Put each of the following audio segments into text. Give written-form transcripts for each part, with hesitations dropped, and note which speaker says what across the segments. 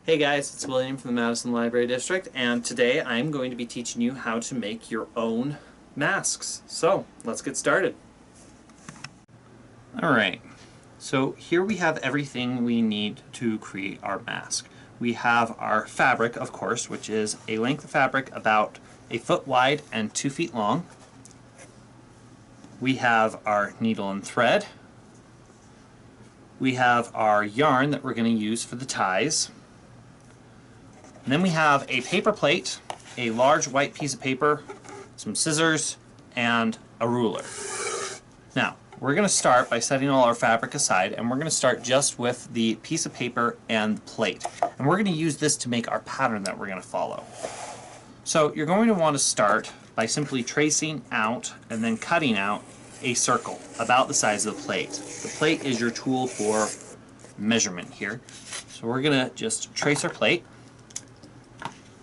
Speaker 1: Hey guys, it's William from the Madison Library District, and today I'm going to be teaching you how to make your own masks. So, let's get started. Alright, so here we have everything we need to create our mask. We have our fabric, of course, which is a length of fabric about 1 foot wide and 2 feet long. We have our needle and thread. We have our yarn that we're going to use for the ties. And then we have a paper plate, a large white piece of paper, some scissors, and a ruler. Now, we're going to start by setting all our fabric aside, and we're going to start just with the piece of paper and the plate. And we're going to use this to make our pattern that we're going to follow. So you're going to want to start by simply tracing out and then cutting out a circle about the size of the plate. The plate is your tool for measurement here. So we're going to just trace our plate,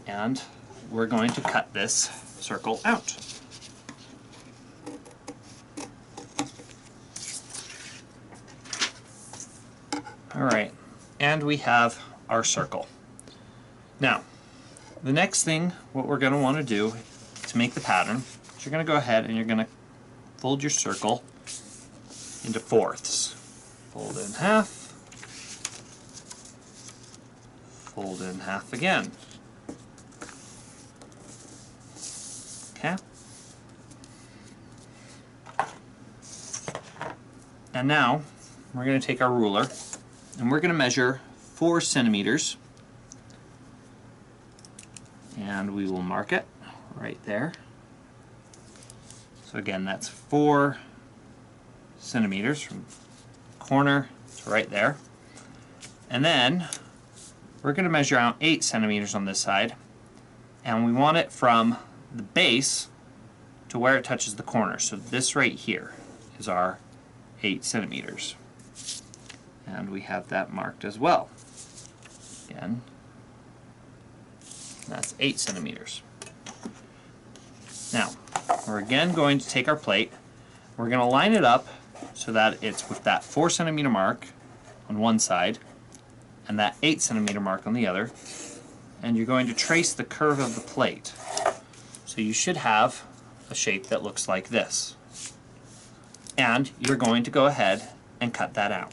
Speaker 1: and we're going to cut this circle out. Alright, and we have our circle. Now, the next thing, what we're going to want to do to make the pattern is you're going to go ahead and you're going to fold your circle into fourths. Fold in half, fold in half again. Okay. And now we're going to take our ruler and we're going to measure 4 centimeters, and we will mark it right there. So again, that's 4 centimeters from corner to right there. And then we're going to measure out 8 centimeters on this side, and we want it from the base to where it touches the corner. So this right here is our 8 centimeters. And we have that marked as well. Again, that's 8 centimeters. Now, we're again going to take our plate. We're going to line it up so that it's with that 4 centimeter mark on one side and that 8 centimeter mark on the other. And you're going to trace the curve of the plate. So you should have a shape that looks like this. And you're going to go ahead and cut that out.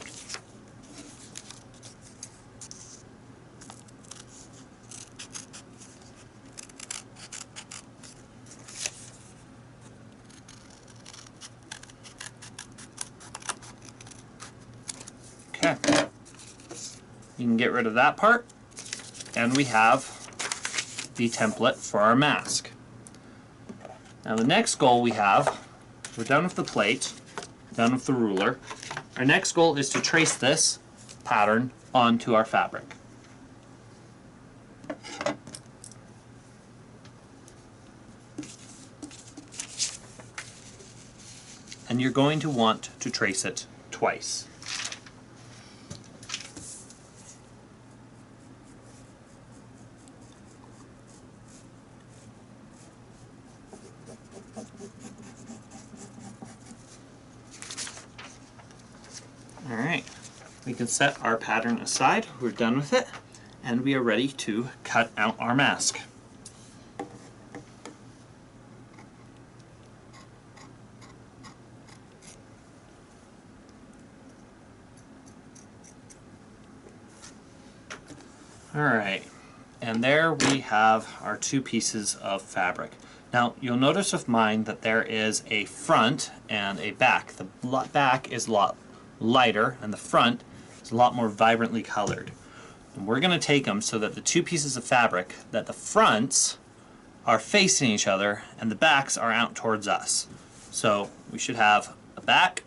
Speaker 1: Okay. You can get rid of that part, and we have the template for our mask. Now the next goal we have, we're done with the plate, done with the ruler. Our next goal is to trace this pattern onto our fabric. And you're going to want to trace it twice. Alright, we can set our pattern aside, we're done with it, and we are ready to cut out our mask. Alright, and there we have our 2 pieces of fabric. Now you'll notice with mine that there is a front and a back. The back is a lot lighter and the front is a lot more vibrantly colored. And we're going to take them so that the 2 pieces of fabric, that the fronts are facing each other and the backs are out towards us. So we should have a back,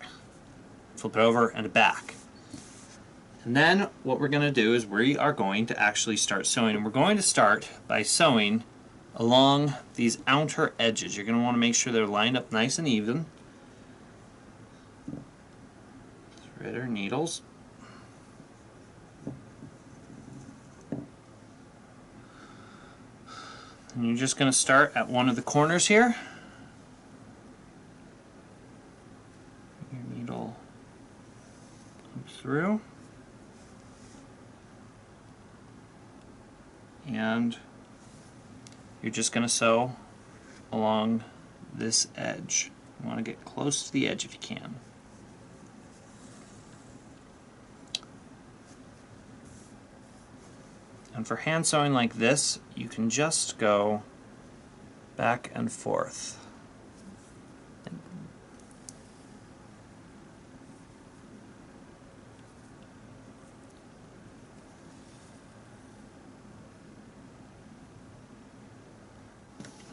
Speaker 1: flip it over, and a back. And then what we're going to do is we are going to actually start sewing, and we're going to start by sewing along these outer edges. You're going to want to make sure they're lined up nice and even. Thread our needles. And you're just going to start at one of the corners here. Your needle comes through. and you're just going to sew along this edge. You want to get close to the edge if you can. And for hand sewing like this, you can just go back and forth.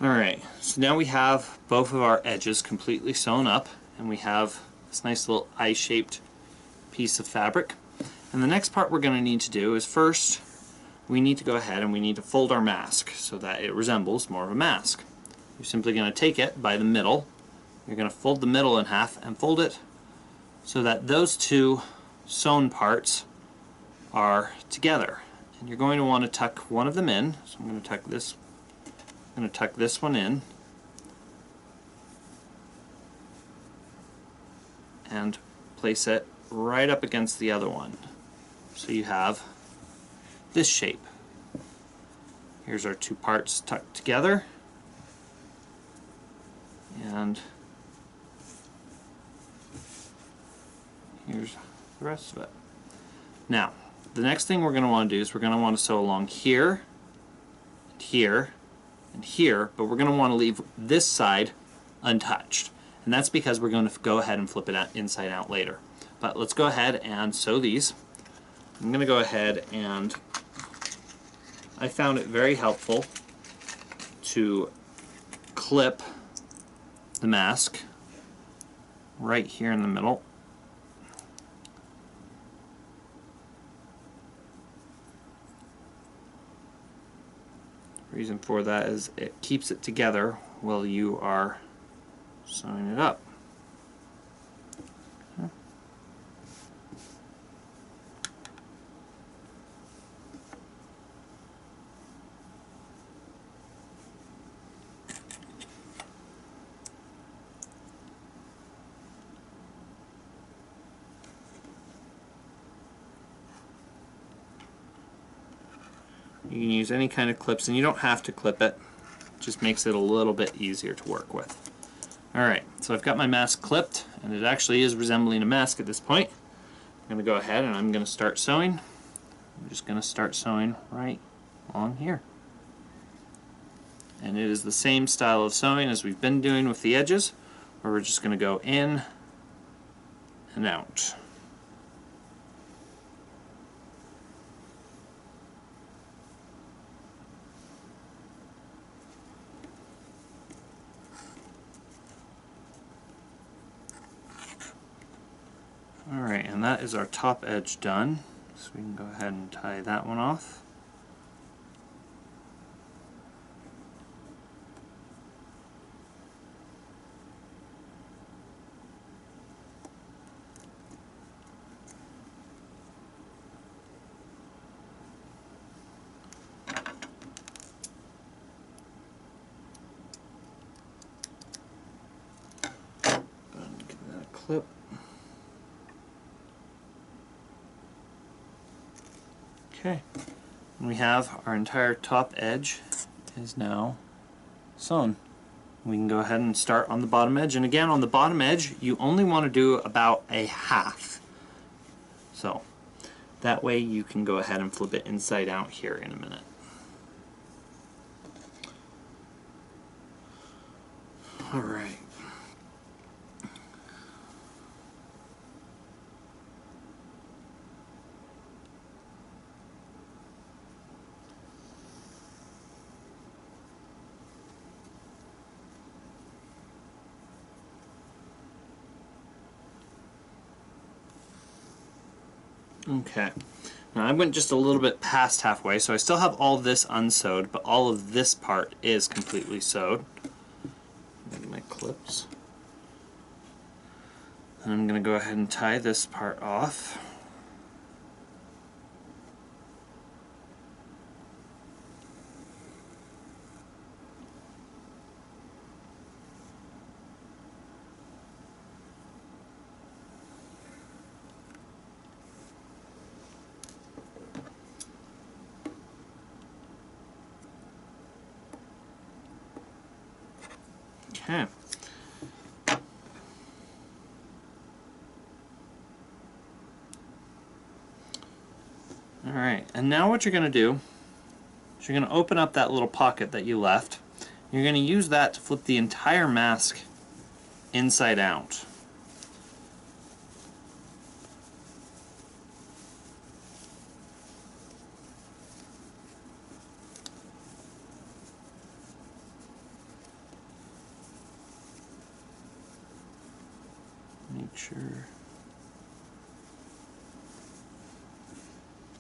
Speaker 1: Alright, so now we have both of our edges completely sewn up, and we have this nice little eye-shaped piece of fabric. And the next part we're going to need to do is, first we need to go ahead and we need to fold our mask so that it resembles more of a mask. You're simply going to take it by the middle, you're going to fold the middle in half and fold it so that those two sewn parts are together. And you're going to want to tuck one of them in, so I'm going to tuck this one in and place it right up against the other one. So you have this shape. Here's our two parts tucked together, and here's the rest of it. Now, the next thing we're going to want to do is we're going to want to sew along here, and here, and here, but we're going to want to leave this side untouched. And that's because we're going to go ahead and flip it out inside out later. But let's go ahead and sew these. I'm going to go ahead, and I found it very helpful to clip the mask right here in the middle. The reason for that is it keeps it together while you are sewing it up. You can use any kind of clips, and you don't have to clip it. It just makes it a little bit easier to work with. Alright, so I've got my mask clipped, and it actually is resembling a mask at this point. I'm going to go ahead and I'm going to start sewing. I'm just going to start sewing right along here. And it is the same style of sewing as we've been doing with the edges, where we're just going to go in and out. Alright, and that is our top edge done. So we can go ahead and tie that one off. Go ahead and give that a clip. Okay, and we have our entire top edge is now sewn. We can go ahead and start on the bottom edge, and again on the bottom edge you only want to do about a half. So that way you can go ahead and flip it inside out here in a minute. Alright. Okay, now I went just a little bit past halfway, so I still have all this unsewed, but all of this part is completely sewed. Get my clips. And I'm going to go ahead and tie this part off. Okay. Alright, and now what you're going to do is you're going to open up that little pocket that you left. You're going to use that to flip the entire mask inside out. Make sure.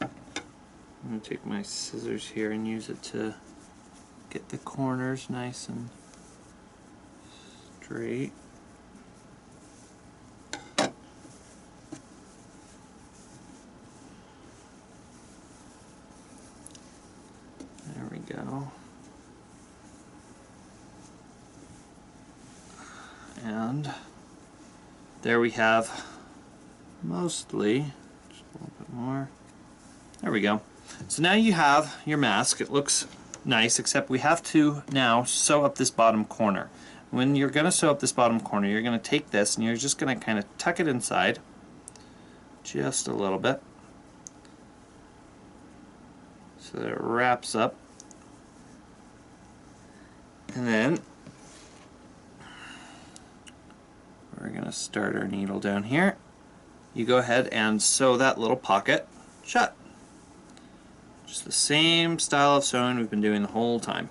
Speaker 1: I'm going to take my scissors here and use it to get the corners nice and straight. There we go. And there we have mostly, just a little bit more. There we go. So now you have your mask. It looks nice, except we have to now sew up this bottom corner. When you're going to sew up this bottom corner, you're going to take this and you're just going to kind of tuck it inside just a little bit so that it wraps up. And then we're going to start our needle down here. You go ahead and sew that little pocket shut. Just the same style of sewing we've been doing the whole time.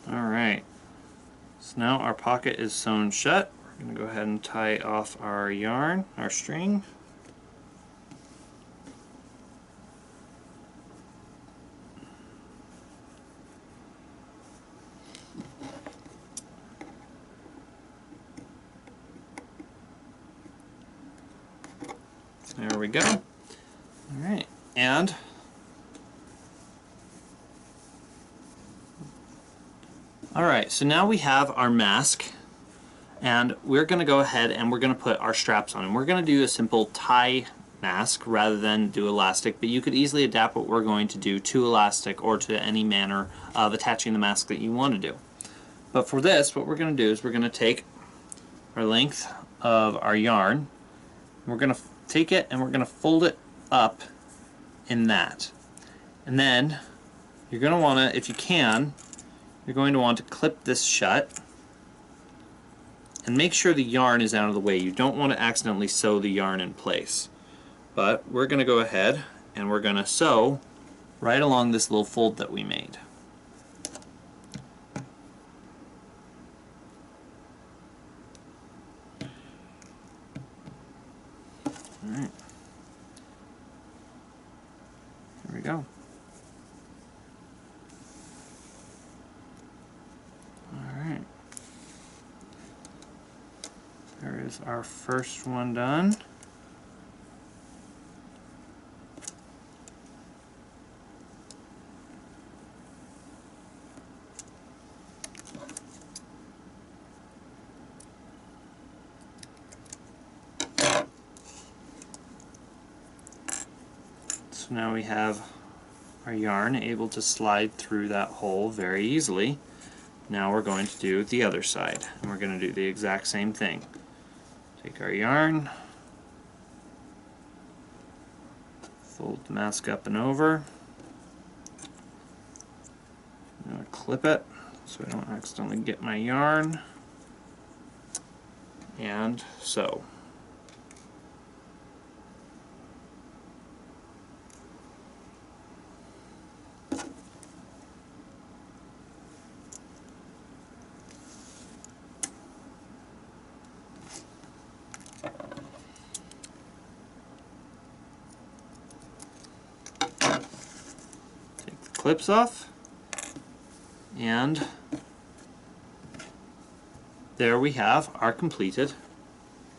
Speaker 1: Alright, so now our pocket is sewn shut. We're going to go ahead and tie off our yarn, our string. There we go. Alright, and alright, so now we have our mask, and we're going to go ahead and we're going to put our straps on. And we're going to do a simple tie mask rather than do elastic, but you could easily adapt what we're going to do to elastic or to any manner of attaching the mask that you want to do. But for this, what we're going to do is we're going to take our length of our yarn, we're going to take it and we're going to fold it up in that. And then you're going to want to, if you can, you're going to want to clip this shut and make sure the yarn is out of the way. You don't want to accidentally sew the yarn in place. But we're going to go ahead and we're going to sew right along this little fold that we made. Alright. There we go. Alright. There is our first one done. So now we have our yarn able to slide through that hole very easily. Now we're going to do the other side, and we're going to do the exact same thing. Take our yarn, fold the mask up and over. I'm going to clip it so I don't accidentally get my yarn, and sew. Clips off, and there we have our completed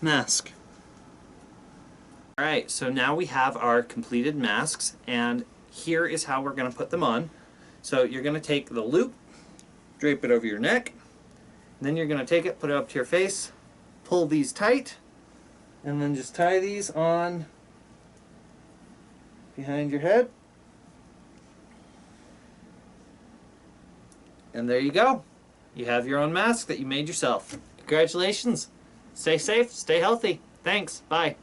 Speaker 1: mask. Alright, so now we have our completed masks, and here is how we're going to put them on. So you're going to take the loop, drape it over your neck, then you're going to take it, put it up to your face, pull these tight, and then just tie these on behind your head. And there you go. You have your own mask that you made yourself. Congratulations. Stay safe, stay healthy. Thanks. Bye.